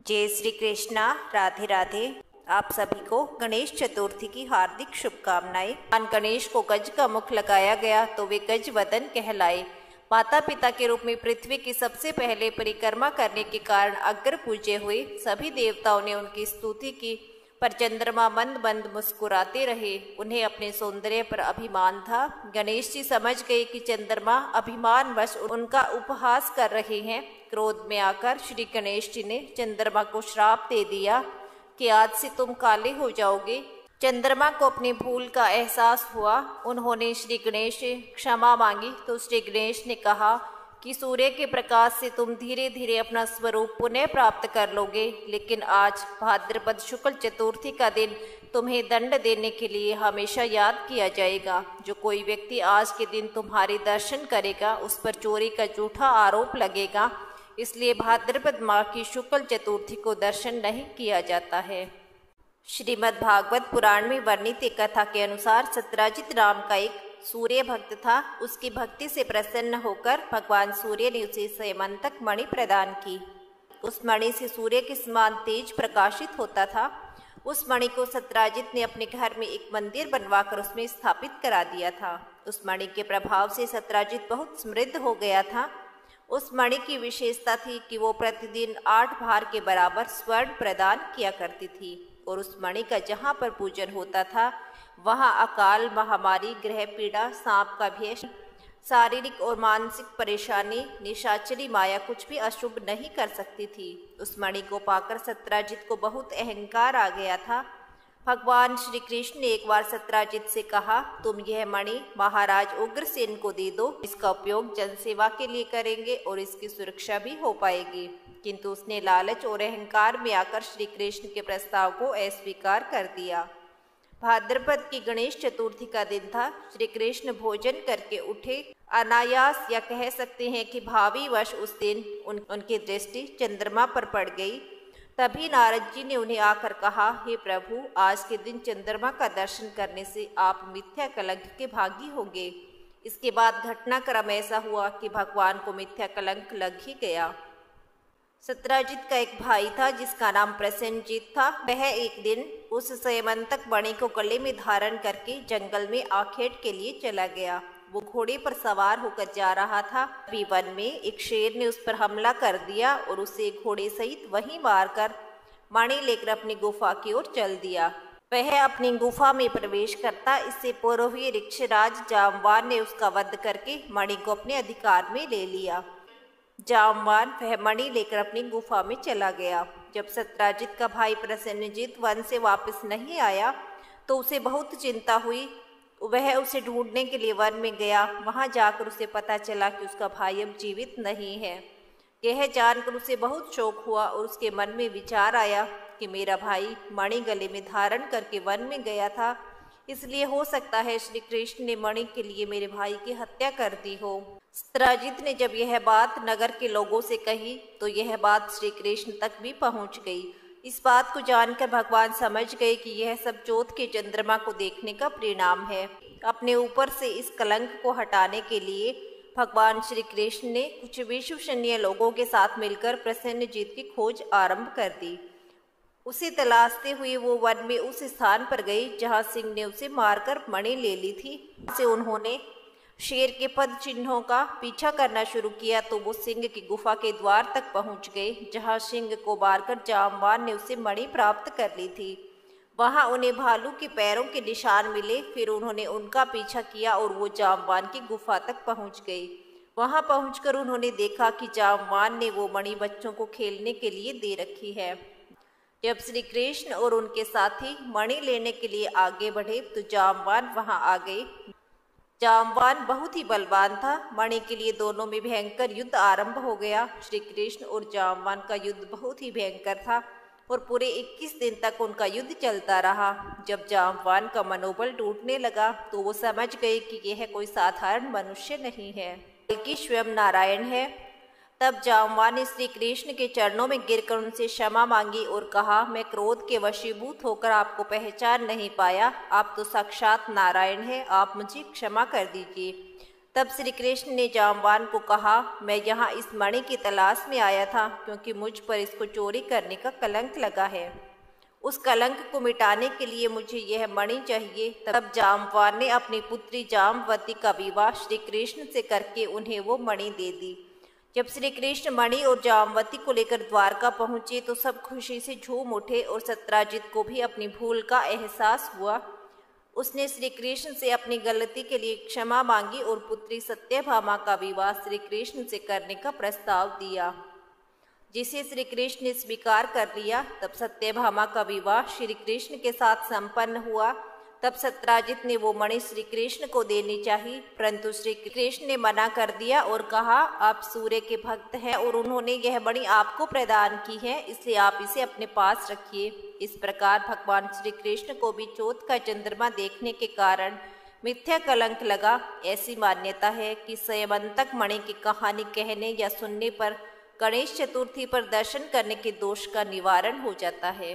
जय श्री कृष्णा। राधे राधे। आप सभी को गणेश चतुर्थी की हार्दिक शुभकामनाएं। भगवान गणेश को गज का मुख लगाया गया तो वे गज वदन कहलाए। माता पिता के रूप में पृथ्वी की सबसे पहले परिक्रमा करने के कारण अग्र पूज्य हुए। सभी देवताओं ने उनकी स्तुति की, पर चंद्रमा मंद मंद मुस्कुराते रहे। उन्हें अपने सौंदर्य पर अभिमान था। गणेश जी समझ गए कि चंद्रमा अभिमानवश उनका उपहास कर रहे हैं। क्रोध में आकर श्री गणेश जी ने चंद्रमा को श्राप दे दिया कि आज से तुम काले हो जाओगे। चंद्रमा को अपनी भूल का एहसास हुआ। उन्होंने श्री गणेश से क्षमा मांगी तो श्री गणेश ने कहा कि सूर्य के प्रकाश से तुम धीरे धीरे अपना स्वरूप पुनः प्राप्त कर लोगे, लेकिन आज भाद्रपद शुक्ल चतुर्थी का दिन तुम्हें दंड देने के लिए हमेशा याद किया जाएगा। जो कोई व्यक्ति आज के दिन तुम्हारे दर्शन करेगा उस पर चोरी का झूठा आरोप लगेगा, इसलिए भाद्रपद माह की शुक्ल चतुर्थी को दर्शन नहीं किया जाता है। श्रीमद् भागवत पुराण में वर्णित एक कथा के अनुसार सत्यराजित नाम का एक सूर्य भक्त था। उसकी भक्ति से प्रसन्न होकर भगवान सूर्य ने उसे स्यमंतक मणि प्रदान की। उस मणि से सूर्य के समान तेज प्रकाशित होता था। उस मणि को सत्यराजित ने अपने घर में एक मंदिर बनवाकर उसमें स्थापित करा दिया था। उस मणि के प्रभाव से सत्यराजित बहुत समृद्ध हो गया था। उस मणि की विशेषता थी कि वो प्रतिदिन 8 भार के बराबर स्वर्ण प्रदान किया करती थी, और उस मणि का जहाँ पर पूजन होता था वहाँ अकाल, महामारी, ग्रह पीड़ा, सांप का भय, शारीरिक और मानसिक परेशानी, निशाचरी माया कुछ भी अशुभ नहीं कर सकती थी। उस मणि को पाकर सत्यराजित को बहुत अहंकार आ गया था। भगवान श्री कृष्ण ने एक बार सत्यराजित से कहा, तुम यह मणि महाराज उग्रसेन को दे दो, इसका उपयोग जनसेवा के लिए करेंगे और इसकी सुरक्षा भी हो पाएगी। किंतु उसने लालच और अहंकार में आकर श्री कृष्ण के प्रस्ताव को अस्वीकार कर दिया। भाद्रपद की गणेश चतुर्थी का दिन था। श्री कृष्ण भोजन करके उठे। अनायास या कह सकते हैं कि भावीवश उस दिन उनकी दृष्टि चंद्रमा पर पड़ गई। तभी नारद जी ने उन्हें आकर कहा, हे प्रभु, आज के दिन चंद्रमा का दर्शन करने से आप मिथ्या कलंक के भागी होंगे। इसके बाद घटनाक्रम ऐसा हुआ कि भगवान को मिथ्या कलंक लग ही गया। सत्यराजित का एक भाई था जिसका नाम प्रसेनजीत था। वह एक दिन उस स्यमंतक मणि को गले में धारण करके जंगल में आखेट के लिए चला गया। वो घोड़े पर सवार होकर जा रहा था। अभी वन में एक शेर ने उस पर हमला कर दिया और उसे घोड़े सहित वहीं मारकर मणि लेकर अपनी गुफा की ओर चल दिया। वह अपनी गुफा में प्रवेश करता इससे पूर्व ही ऋक्षराज जामवान ने उसका वध करके मणि को अपने अधिकार में ले लिया। जामवान वह मणि लेकर अपनी गुफा में चला गया। जब सत्यराजित का भाई प्रसेनजीत वन से वापस नहीं आया तो उसे बहुत चिंता हुई। वह उसे ढूंढने के लिए वन में गया। वहां जाकर उसे पता चला कि उसका भाई अब जीवित नहीं है। यह जानकर उसे बहुत शोक हुआ और उसके मन में विचार आया कि मेरा भाई मणि गले में धारण करके वन में गया था, इसलिए हो सकता है श्री कृष्ण ने मणि के लिए मेरे भाई की हत्या कर दी हो। सत्यराजित ने जब यह बात नगर के लोगों से कही तो यह बात श्री कृष्ण तक भी पहुंच गई। इस बात को जानकर भगवान समझ गए कि यह सब चौथ के चंद्रमा को देखने का परिणाम है। अपने ऊपर से इस कलंक को हटाने के लिए भगवान श्री कृष्ण ने कुछ विश्वसनीय लोगों के साथ मिलकर प्रसेनजीत की खोज आरंभ कर दी। उसे तलाशते हुए वो वन में उस स्थान पर गई जहाँ सिंह ने उसे मारकर मणि ले ली थी। से उन्होंने शेर के पद चिन्हों का पीछा करना शुरू किया तो वो सिंह की गुफा के द्वार तक पहुंच गए, जहां सिंह को मारकर जामवान ने उसे मणि प्राप्त कर ली थी। वहां उन्हें भालू के पैरों के निशान मिले। फिर उन्होंने उनका पीछा किया और वो जामवान की गुफा तक पहुंच गए। वहां पहुंचकर उन्होंने देखा कि जामवान ने वो मणि बच्चों को खेलने के लिए दे रखी है। जब श्री कृष्ण और उनके साथी मणि लेने के लिए आगे बढ़े तो जामवान वहां आ गए। जामवान बहुत ही बलवान था। मणि के लिए दोनों में भयंकर युद्ध आरंभ हो गया। श्री कृष्ण और जामवान का युद्ध बहुत ही भयंकर था और पूरे 21 दिन तक उनका युद्ध चलता रहा। जब जामवान का मनोबल टूटने लगा तो वो समझ गए कि यह कोई साधारण मनुष्य नहीं है, बल्कि स्वयं नारायण है। तब जामवान ने श्री कृष्ण के चरणों में गिरकर उनसे क्षमा मांगी और कहा, मैं क्रोध के वशीभूत होकर आपको पहचान नहीं पाया। आप तो साक्षात नारायण हैं, आप मुझे क्षमा कर दीजिए। तब श्री कृष्ण ने जाम्बान को कहा, मैं यहाँ इस मणि की तलाश में आया था क्योंकि मुझ पर इसको चोरी करने का कलंक लगा है। उस कलंक को मिटाने के लिए मुझे यह मणि चाहिए। तब जाम्बान ने अपनी पुत्री जाम्बवती का विवाह श्री कृष्ण से करके उन्हें वो मणि दे दी। जब श्री कृष्ण मणि और जाम्बवती को लेकर द्वारका पहुंचे तो सब खुशी से झूम उठे और सत्याजित को भी अपनी भूल का एहसास हुआ। उसने श्री कृष्ण से अपनी गलती के लिए क्षमा मांगी और पुत्री सत्यभामा का विवाह श्री कृष्ण से करने का प्रस्ताव दिया, जिसे श्री कृष्ण ने स्वीकार कर लिया। तब सत्यभामा का विवाह श्री कृष्ण के साथ संपन्न हुआ। तब सत्याजित ने वो मणि श्री कृष्ण को देनी चाहिए, परंतु श्री कृष्ण ने मना कर दिया और कहा, आप सूर्य के भक्त हैं और उन्होंने यह मणि आपको प्रदान की है, इसलिए आप इसे अपने पास रखिए। इस प्रकार भगवान श्री कृष्ण को भी चौथ का चंद्रमा देखने के कारण मिथ्या कलंक लगा। ऐसी मान्यता है कि स्यमंतक मणि की कहानी कहने या सुनने पर गणेश चतुर्थी पर दर्शन करने के दोष का निवारण हो जाता है।